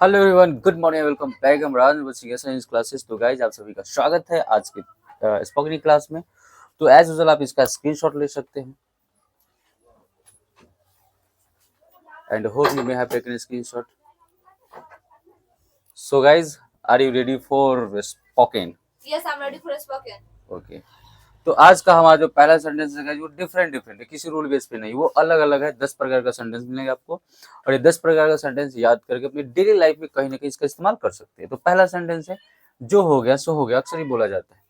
Hello everyone, good morning, welcome back. हम राज science classes. तो guys, आप सभी का स्वागत है आज के स्पोकन क्लास में। तो एज यूजुअल आप इसका स्क्रीनशॉट ले सकते हैं and hope you may have taken screenshot. So guys, are you ready for spoken? Yes, I'm ready for a spoken. Okay. तो आज का हमारा जो पहला सेंटेंस है वो डिफरेंट है, किसी रूल बेस पे नहीं, वो अलग अलग है। 10 प्रकार का सेंटेंस मिलेंगे आपको और ये 10 प्रकार का सेंटेंस याद करके अपनी डेली लाइफ में कहीं ना कहीं इसका इस्तेमाल कर सकते हैं। तो पहला सेंटेंस है, जो हो गया सो हो गया। अक्सर ही बोला जाता है,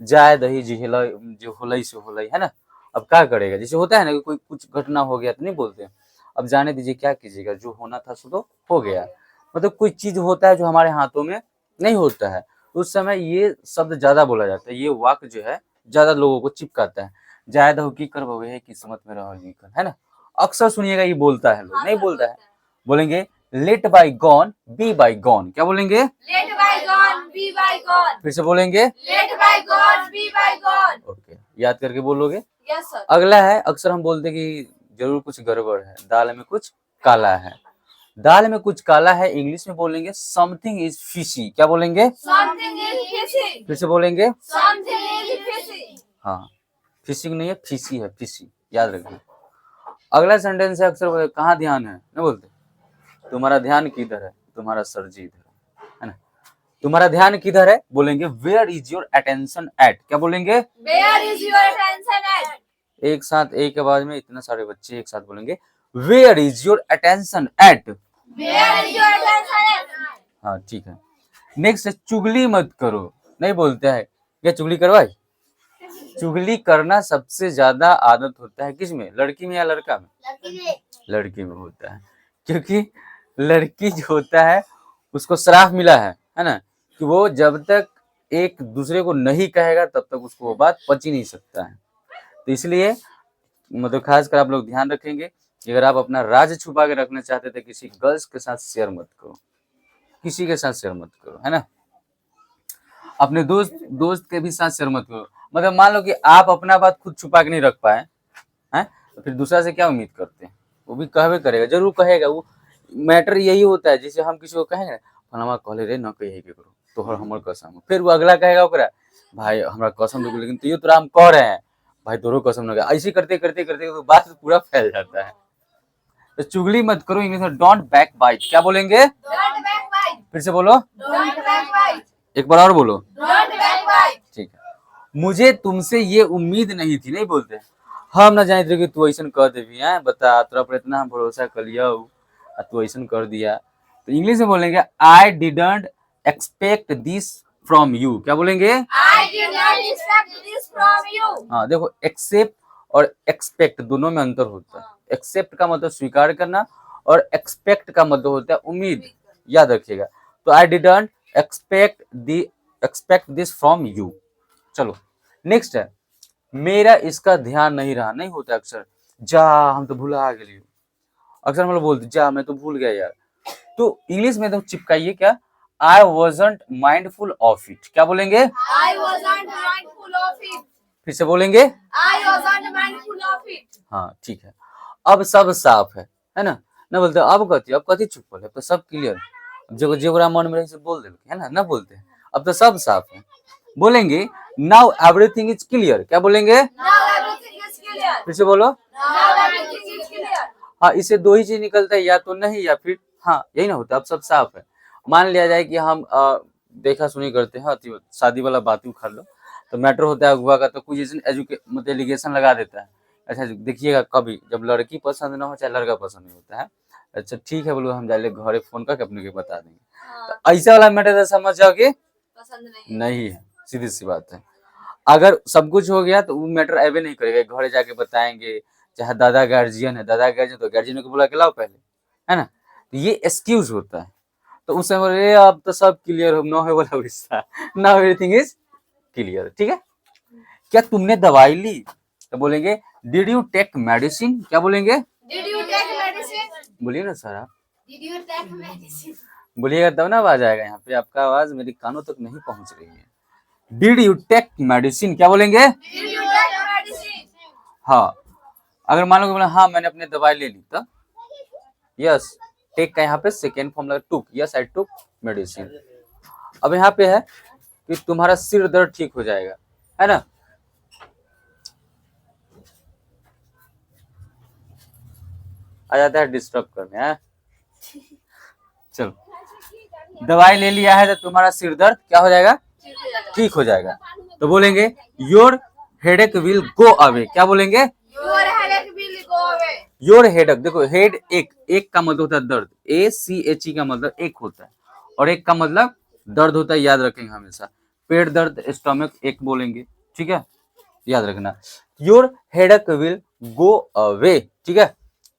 जाए दही जिहला जो होलई सो होलई, है ना। अब क्या करेगा, जैसे होता है ना कि कोई कुछ घटना हो गया तो नहीं बोलते, अब जाने दीजिए, क्या कीजिएगा, जो होना था सो तो हो गया। मतलब कोई चीज होता है जो हमारे हाथों में नहीं होता है, उस समय ये शब्द ज्यादा बोला जाता है, ये वाक्य जो है ज्यादा लोगों को चिपकाता है। जायद हो की कर है किस्मत में रहो लिखल, है ना। अक्सर सुनिएगा ये बोलता है, लोग हाँ, नहीं सर, बोलता है। बोलेंगे let bygone be bygone. क्या बोलेंगे? Let bygone be bygone. फिर से बोलेंगे। Let bygone be bygone. Okay, याद करके बोलोगे। Yes, sir. अगला है, अक्सर हम बोलते हैं कि जरूर कुछ गड़बड़ है, दाल में कुछ काला है। दाल में कुछ काला है, इंग्लिश में बोलेंगे समथिंग इज फिशी। क्या बोलेंगे? Something is fishy. फिर से बोलेंगे। Something is fishy. हाँ, फिशिंग नहीं है, फिशी है, फिशी, याद रखिए। अगला सेंटेंस है, अक्सर कहाँ ध्यान है नहीं बोलते, तुम्हारा ध्यान किधर है, तुम्हारा सर जी इधर है ना। तुम्हारा ध्यान किधर है, बोलेंगे where is your attention at. क्या बोलेंगे? Where is your attention at? एक साथ एक आवाज में इतने सारे बच्चे एक साथ बोलेंगे, where is your attention at. Where is your attention at? हाँ ठीक है। नेक्स्ट है, चुगली मत करो, नहीं बोलते हैं, क्या चुगली करवाई। चुगली करना सबसे ज्यादा आदत होता है किस में, लड़की में या लड़का में? लड़की में होता है, क्योंकि लड़की जो होता है उसको श्राप मिला है ना, कि वो जब तक एक दूसरे को नहीं कहेगा तब तक उसको वो बात पच ही नहीं सकता है। तो इसलिए मतलब खासकर आप लोग ध्यान रखेंगे कि अगर आप अपना राज छुपा के रखना चाहते थे, किसी गर्ल्स के साथ शेयर मत करो, किसी के साथ शेयर मत करो, है ना। अपने दोस्त के भी साथ शेयर मत करो। मतलब मान लो कि आप अपना बात खुद छुपा के नहीं रख पाए हैं, तो फिर दूसरा से क्या उम्मीद करते हैं, वो भी कहवे करेगा, जरूर कहेगा। वो मैटर यही होता है, जैसे हम किसी को कहेंगे फलामा कहले रे न कहे के करो तोहर हमर कसम, फिर वो अगला कहेगा ओकरा भाई हमरा कसम देखो, लेकिन तो तोरा हम कह रहे हैं भाई तोरो कसम न। ऐसे करते करते करते तो बात पूरा फैल जाता है। तो चुगली मत करो, इंग्लिश में डोंट बैक बाइट। क्या बोलेंगे? Don't backbite. फिर से बोलो, Don't backbite. एक बार और बोलो। Don't backbite. ठीक है। मुझे तुमसे ये उम्मीद नहीं थी, नहीं बोलते, हम ना जानते कि तू ऐसा कर देवी है, बता तोरा पर इतना हम भरोसा कर लिया तू ऐसा कर दिया। तो इंग्लिश में बोलेंगे I didn't expect this from you. क्या बोलेंगे? I did not expect this from you. हाँ देखो, एक्सेप्ट और एक्सपेक्ट दोनों में अंतर होता है। एक्सेप्ट का मतलब स्वीकार करना और एक्सपेक्ट का मतलब होता है उम्मीद, याद रखिएगा। तो I didn't expect this from you. चलो नेक्स्ट है, मेरा इसका ध्यान नहीं रहा, नहीं होता अक्सर, जा हम तो भूला गए, अक्सर मतलब बोलते जा मैं तो भूल गया यार। तो इंग्लिश में तो चिपकाइए क्या, आई वॉजंट माइंडफुल ऑफ इट। क्या बोलेंगे? I wasn't mindful of it. फिर से बोलेंगे। I wasn't mindful of it. हाँ ठीक है। अब सब साफ है ना, ना बोलते अब कथी चुप है, अब तो सब क्लियर, जो जेवरा मन में रहे से बोल देलके, है ना, ना बोलते हैं अब तो सब साफ है। बोलेंगे नाउ एवरीथिंग इज क्लियर। क्या बोलेंगे? Now everything is clear. फिर से बोलो। Now everything is clear. हाँ, इससे दो ही चीज निकलता है, या तो नहीं या फिर हाँ, यही ना होता है, अब सब साफ है। मान लिया जाए कि हम देखा सुनी करते हैं, शादी वाला बात उखाड़ लो, तो मैटर होता है अगुआ का, तो कुछ मतलब एलिगेशन लगा देता है। अच्छा देखिएगा, कभी जब लड़की पसंद ना हो चाहे लड़का पसंद नहीं होता है, अच्छा ठीक है बोलो हम जाए घरे फोन करके अपने को बता देंगे, हाँ, तो ऐसा वाला मैटर समझ जाओ कि पसंद नहीं नहीं है, सीधी सी बात है। अगर सब कुछ हो गया तो वो मैटर अवे नहीं करेगा, घरे जाके बताएंगे, चाहे दादा गार्जियन है, दादा गार्जियन तो गार्जियन को बुला के लाओ पहले, है ना। तो ये एक्सक्यूज होता है। तो उस समय अब तो सब क्लियर हो, नो है वाला रिश्ता, नाउ एवरीथिंग इज क्लियर। ठीक है। क्या तुमने दवाई ली, तो बोलेंगे डिड यू टेक मेडिसिन। क्या बोलेंगे? Did you take medicine? बोलिए ना सर, आप Did you take medicine? बोलिएगा तब ना आवाज आएगा, यहाँ पे आपका आवाज मेरी कानों तक नहीं पहुंच रही है। Did you take medicine. क्या बोलेंगे? Did you take medicine? हाँ, अगर मान लो कि बोला हाँ मैंने अपनी दवाई ले ली, तो यस टेक का यहाँ पे सेकेंड फॉर्म लगा टुक, यस आई टुक मेडिसिन। अब यहाँ पे है कि तुम्हारा सिर दर्द ठीक हो जाएगा, है ना। आ जाता है डिस्टर्ब करने, है। चलो, दवाई ले लिया है तो तुम्हारा सिर दर्द क्या हो जाएगा, ठीक हो जाएगा। तो बोलेंगे your headache will go away. क्या बोलेंगे, Your headache will go away. Your headache. देखो हेड एक का मतलब होता है दर्द, ACHE का मतलब एक होता है, और एक का मतलब दर्द होता है, याद रखेंगे हमेशा। पेट दर्द स्टमक एक बोलेंगे, ठीक है, याद रखना। Your headache will go away, ठीक है।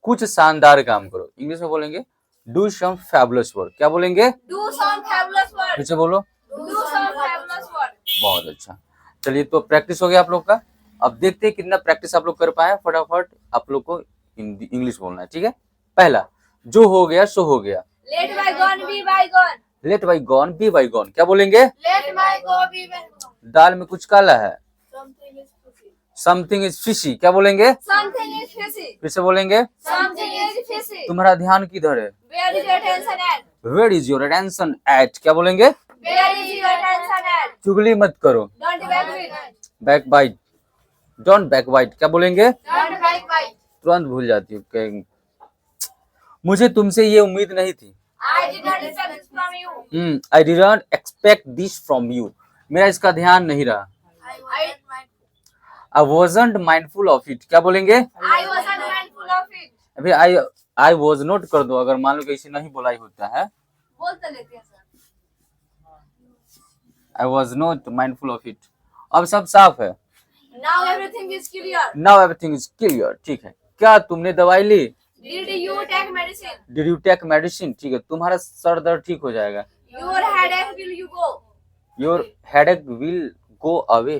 कुछ शानदार काम करो, इंग्लिश में बोलेंगे डू सम फैबुलस वर्क। क्या बोलेंगे, Do some fabulous work. फिर से बोलो। Do some fabulous work. बहुत अच्छा। चलिए, तो प्रैक्टिस हो गया आप लोग का। अब देखते हैं कितना प्रैक्टिस आप लोग कर पाए। फटाफट आप लोग को इंग्लिश बोलना है, ठीक है। पहला, जो हो गया सो हो गया। Let bygone be bygone. Let bygone be bygone. क्या बोलेंगे, Let my go be bygone. दाल में कुछ काला है। Something is fishy. Something is fishy. क्या बोलेंगे, Something is fishy. फिर से बोलेंगे। Something is fishy. तुम्हारा ध्यान किधर है, Where is your attention at? Where is your attention at. क्या बोलेंगे, Where is your attention at? चुगली मत करो, Don't backbite. Backbite, don't backbite. क्या बोलेंगे, Don't backbite. तुरंत भूल जाती हूँ, कहेंगे मुझे तुमसे ये उम्मीद नहीं थी। I did not expect this from you. I didn't expect this from you. मेरा इसका ध्यान नहीं रहा। आई वॉजंट माइंडफुल ऑफ इट। क्या बोलेंगे, I wasn't mindful of it. अभी आई वॉज नोट कर दो, अगर मान लो किसी नहीं बोलाई होता है। बोल तो लेते हैं sir. I was not mindful of it. अब सब साफ है। Now everything is clear. Now everything is clear, ठीक है। क्या तुमने दवाई ली, Did you take medicine? Did you take medicine, ठीक है। तुम्हारा सर दर्द ठीक हो जाएगा। Your headache will you go? Your headache will go away,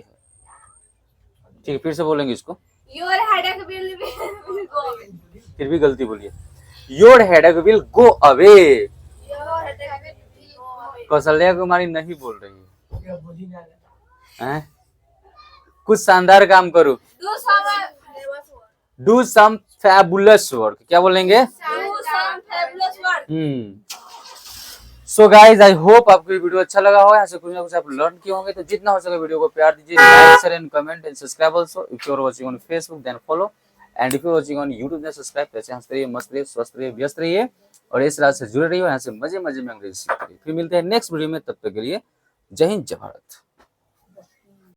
ठीक है। फिर से बोलेंगे इसको, Your headache will go away. फिर भी गलती बोलिए। Your headache will go away. Your headache will go away. Kaushalya Kumari नहीं बोल रही है, हैं? कुछ शानदार काम करो, Do some do some fabulous work. क्या बोलेंगे, do some fabulous work. So guys, I hope आपको ये वीडियो अच्छा लगा होगा। यहाँ से कुछ ना कुछ आप लर्न किए होंगे। तो जितना हो सके वीडियो को प्यार दीजिए, like share and comment and subscribe also. If you are watching on Facebook then follow, and if you are watching on YouTube then subscribe. ऐसे हंसते रहिए, मस्त रहिए, स्वस्थ रहिए, व्यस्त रहिए, और इस रात से जुड़े रहिए। यहाँ से मजे मजे में अंग्रेजी सीखते रहिए। फिर मिलते हैं नेक्स्ट वीडियो में, तब तक के लिए जय हिंद, जय भारत।